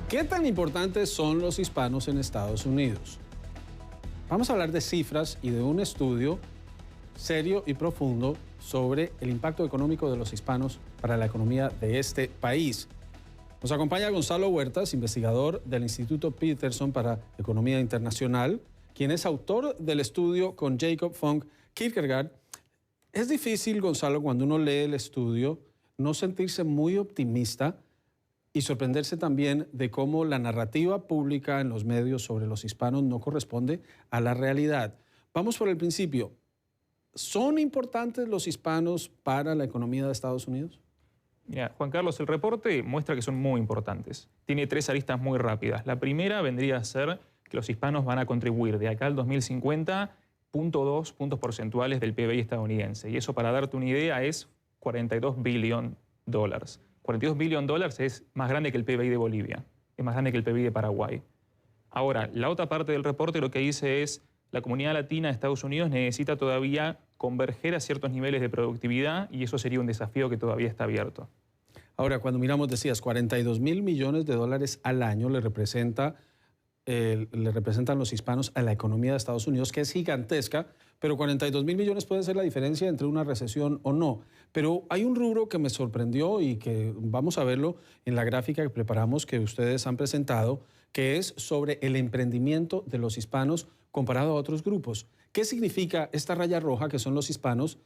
¿Qué tan importantes son los hispanos en Estados Unidos? Vamos a hablar de cifras y de un estudio serio y profundo sobre el impacto económico de los hispanos para la economía de este país. Nos acompaña Gonzalo Huertas, investigador del Instituto Peterson para Economía Internacional, quien es autor del estudio con Jacob Funk Kierkegaard. Es difícil, Gonzalo, cuando uno lee el estudio, no sentirse muy optimista y sorprenderse también de cómo la narrativa pública en los medios sobre los hispanos no corresponde a la realidad. Vamos por el principio. ¿Son importantes los hispanos para la economía de Estados Unidos? Mira, Juan Carlos, el reporte muestra que son muy importantes. Tiene tres aristas muy rápidas. La primera vendría a ser que los hispanos van a contribuir de acá al 2050 0.2 puntos porcentuales del PBI estadounidense. Y eso, para darte una idea, es 42 billones de dólares. 42 billones de dólares es más grande que el PBI de Bolivia, es más grande que el PBI de Paraguay. Ahora, la otra parte del reporte lo que dice es la comunidad latina de Estados Unidos necesita todavía converger a ciertos niveles de productividad y eso sería un desafío que todavía está abierto. Ahora, cuando miramos, decías, 42 mil millones de dólares al año le representan los hispanos a la economía de Estados Unidos, que es gigantesca, pero 42 mil millones puede ser la diferencia entre una recesión o no. Pero hay un rubro que me sorprendió y que vamos a verlo en la gráfica que preparamos, que ustedes han presentado, que es sobre el emprendimiento de los hispanos comparado a otros grupos. ¿Qué significa esta raya roja que son los hispanos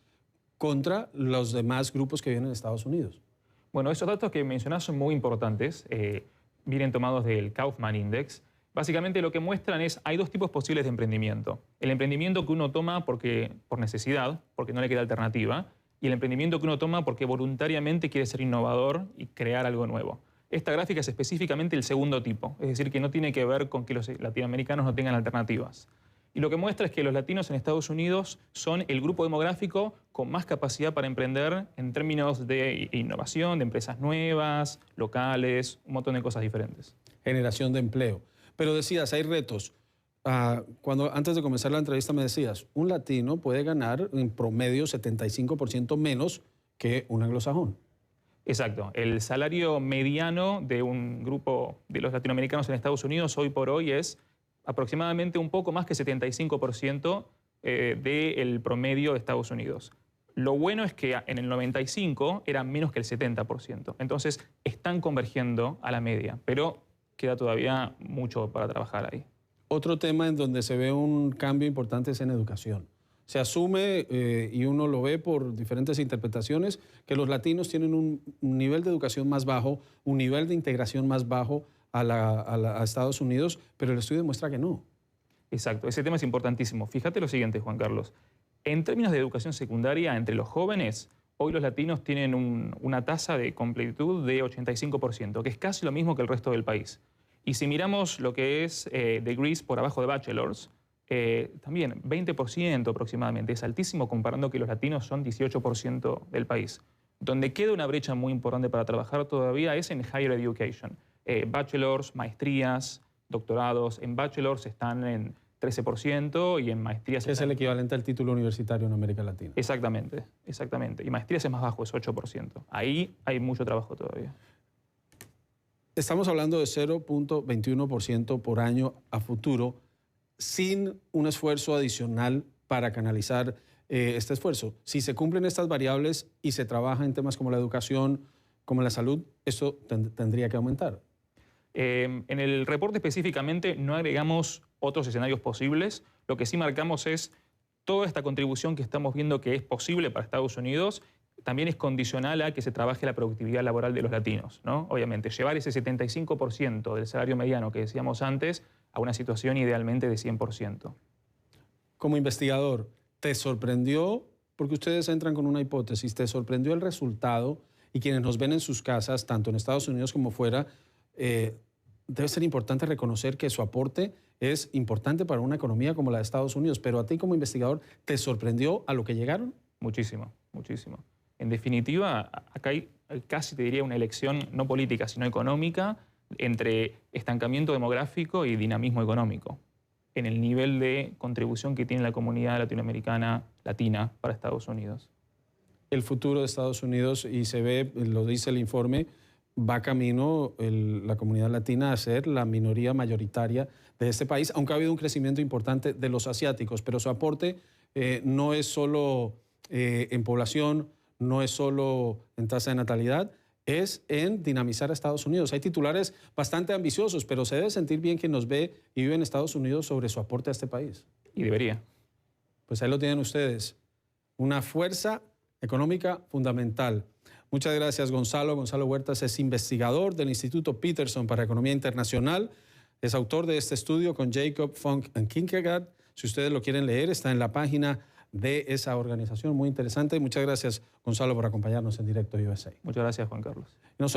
contra los demás grupos que vienen en Estados Unidos? Bueno, esos datos que mencionás son muy importantes, vienen tomados del Kaufman Index. Básicamente lo que muestran es, hay dos tipos posibles de emprendimiento. El emprendimiento que uno toma por necesidad, porque no le queda alternativa, y el emprendimiento que uno toma porque voluntariamente quiere ser innovador y crear algo nuevo. Esta gráfica es específicamente el segundo tipo, es decir, que no tiene que ver con que los latinoamericanos no tengan alternativas. Y lo que muestra es que los latinos en Estados Unidos son el grupo demográfico con más capacidad para emprender en términos de innovación, de empresas nuevas, locales, un montón de cosas diferentes. Generación de empleo. Pero decías, hay retos. Antes de comenzar la entrevista me decías, un latino puede ganar en promedio 75% menos que un anglosajón. Exacto. El salario mediano de un grupo de los latinoamericanos en Estados Unidos hoy por hoy es aproximadamente un poco más que 75% del promedio de Estados Unidos. Lo bueno es que en el 95 era menos que el 70%. Entonces están convergiendo a la media, pero queda todavía mucho para trabajar ahí. Otro tema en donde se ve un cambio importante es en educación. Se asume, y uno lo ve por diferentes interpretaciones, que los latinos tienen un nivel de educación más bajo, un nivel de integración más bajo a Estados Unidos, pero el estudio demuestra que no. Exacto, ese tema es importantísimo. Fíjate lo siguiente, Juan Carlos. En términos de educación secundaria, entre los jóvenes, hoy los latinos tienen una tasa de completitud de 85%, que es casi lo mismo que el resto del país. Y si miramos lo que es degrees por abajo de bachelors, también 20% aproximadamente, es altísimo comparando que los latinos son 18% del país. Donde queda una brecha muy importante para trabajar todavía es en higher education. Bachelors, maestrías, doctorados. En bachelors están en 13% y en maestrías... Es el equivalente al título universitario en América Latina. Exactamente, exactamente. Y maestrías es más bajo, es 8%. Ahí hay mucho trabajo todavía. Estamos hablando de 0.21% por año a futuro, sin un esfuerzo adicional para canalizar este esfuerzo. Si se cumplen estas variables y se trabaja en temas como la educación, como la salud, eso tendría que aumentar. En el reporte específicamente no agregamos otros escenarios posibles. Lo que sí marcamos es toda esta contribución que estamos viendo que es posible para Estados Unidos, también es condicional a que se trabaje la productividad laboral de los latinos, ¿no? Obviamente, llevar ese 75% del salario mediano que decíamos antes a una situación idealmente de 100%. Como investigador, ¿te sorprendió, porque ustedes entran con una hipótesis, te sorprendió el resultado y quienes nos ven en sus casas, tanto en Estados Unidos como fuera, debe ser importante reconocer que su aporte es importante para una economía como la de Estados Unidos, pero a ti como investigador, ¿te sorprendió a lo que llegaron? Muchísimo, muchísimo. En definitiva, acá hay casi te diría una elección no política, sino económica, entre estancamiento demográfico y dinamismo económico, en el nivel de contribución que tiene la comunidad latinoamericana, latina, para Estados Unidos. El futuro de Estados Unidos, y se ve, lo dice el informe, va camino la comunidad latina a ser la minoría mayoritaria de este país, aunque ha habido un crecimiento importante de los asiáticos, pero su aporte no es solo en población, no es solo en tasa de natalidad, es en dinamizar a Estados Unidos. Hay titulares bastante ambiciosos, pero se debe sentir bien quien nos ve y vive en Estados Unidos sobre su aporte a este país. Y debería. Pues ahí lo tienen ustedes. Una fuerza económica fundamental. Muchas gracias, Gonzalo. Gonzalo Huertas es investigador del Instituto Peterson para Economía Internacional. Es autor de este estudio con Jacob, Funk and Kierkegaard. Si ustedes lo quieren leer, está en la página de esa organización. Muy interesante. Muchas gracias, Gonzalo, por acompañarnos en Directo USA. Muchas gracias, Juan Carlos.